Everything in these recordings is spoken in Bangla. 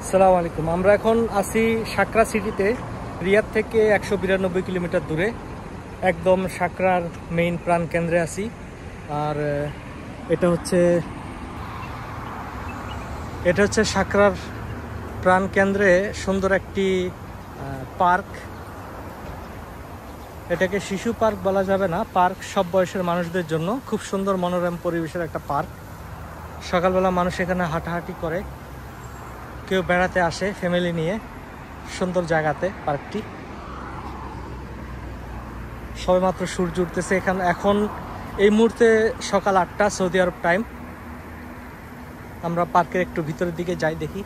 আসসালামু আলাইকুম। আমরা এখন আছি সাকরা সিটিতে, রিয়াদ থেকে 192 কিলোমিটার দূরে, একদম সাকরার মেইন প্রাণ কেন্দ্রে আছি। আর এটা হচ্ছে সাকরার প্রাণ কেন্দ্রে সুন্দর একটি পার্ক। এটাকে শিশু পার্ক বলা যাবে না, পার্ক সব বয়সের মানুষদের জন্য। খুব সুন্দর মনোরম পরিবেশের একটা পার্ক। সকালবেলা মানুষ এখানে হাঁটাহাঁটি করে, কেউ বেড়াতে আসে ফ্যামিলি নিয়ে। সুন্দর জায়গাতে পার্কটি। সবেমাত্র সূর্য উঠতেছে এখানে। এখন এই মুহূর্তে সকাল 8টা সৌদি আরব টাইম। আমরা পার্কের একটু ভিতরের দিকে যাই, দেখি।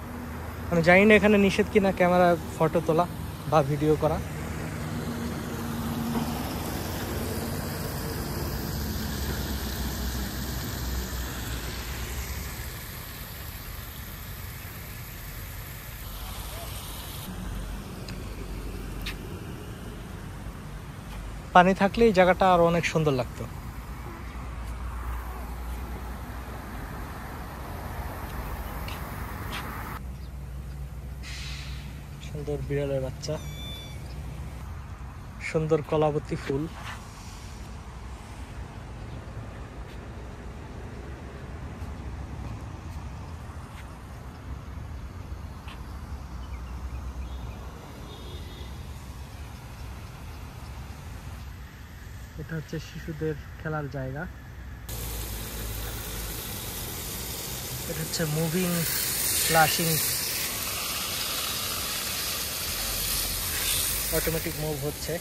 আমি জানি না এখানে নিষেধ কিনা ক্যামেরা ফটো তোলা বা ভিডিও করা। পানি থাকলে এই জায়গাটা আরো অনেক সুন্দর লাগতো। সুন্দর বিড়ালের বাচ্চা, সুন্দর কলাবতী ফুল। এটা হচ্ছে শিশুদের খেলার জায়গা। এটা হচ্ছে মুভিং ফ্ল্যাশিং, অটোমেটিক মুভ হচ্ছে।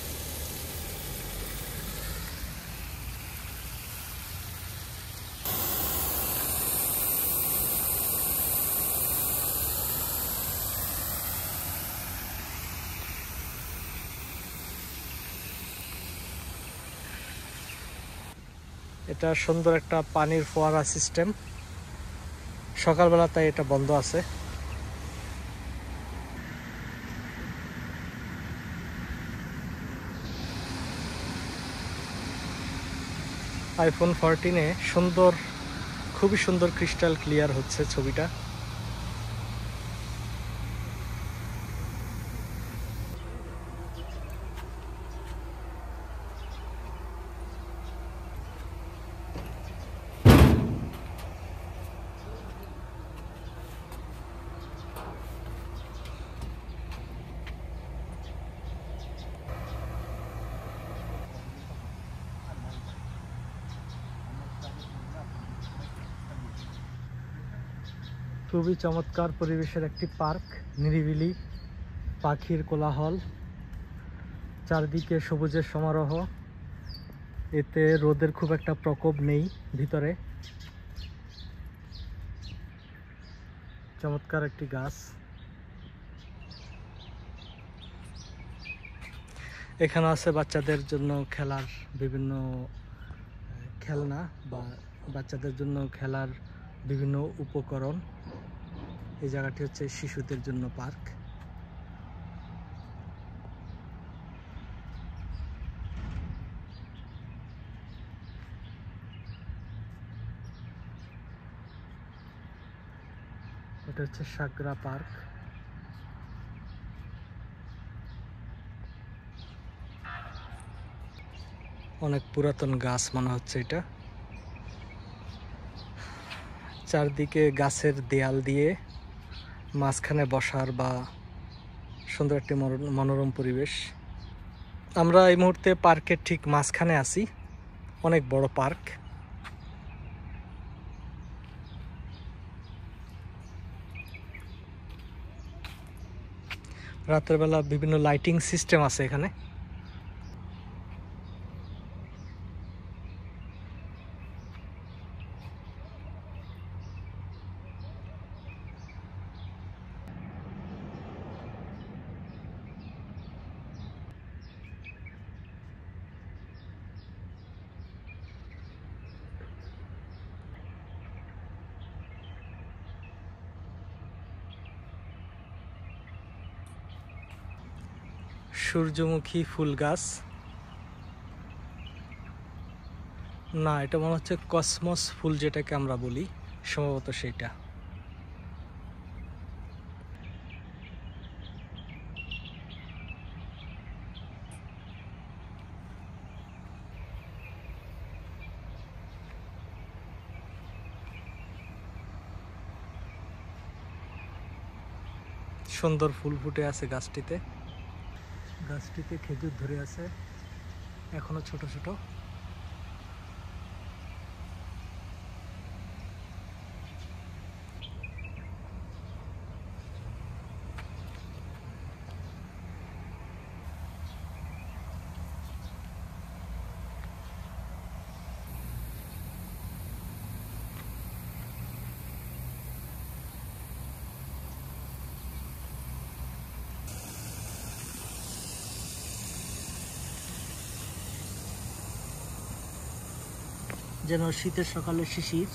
এটা সুন্দর একটা পানির ফোয়ারা সিস্টেম। সকালবেলা তাই এটা বন্ধ আছে। আইফোন 14-এ সুন্দর, খুবই সুন্দর ক্রিস্টাল ক্লিয়ার হচ্ছে ছবিটা। খুবই চমৎকার পরিবেশের একটি পার্ক, নিরিবিলি, পাখির কোলাহল, চারদিকে সবুজের সমারোহ। এতে রোদের খুব একটা প্রকোপ নেই ভিতরে। চমৎকার একটি গাছ। এখানে আছে বাচ্চাদের জন্য খেলার বিভিন্ন খেলনা বা বাচ্চাদের জন্য খেলার বিভিন্ন উপকরণ। এই জায়গাটি হচ্ছে শিশুদের জন্য পার্ক। এটা হচ্ছে সাকরা পার্ক। অনেক পুরাতন গাছ মনে হচ্ছে এটা। চারদিকে গাছের দেয়াল দিয়ে মাঝখানে বসার বা সুন্দর একটি মনোরম পরিবেশ। আমরা এই মুহূর্তে পার্কের ঠিক মাঝখানে আছি। অনেক বড় পার্ক। রাতের বেলা বিভিন্ন লাইটিং সিস্টেম আছে এখানে। সূর্যমুখী ফুল গাছ, না এটা মনে হচ্ছে কসমস ফুল যেটাকে আমরা বলি, সম্ভবত সেটা। সুন্দর ফুল ফুটে আছে গাছটিতে। গাছটিতে খেজুর ধরে আছে এখনো ছোট ছোট। যেন শীতের সকালে শিশির।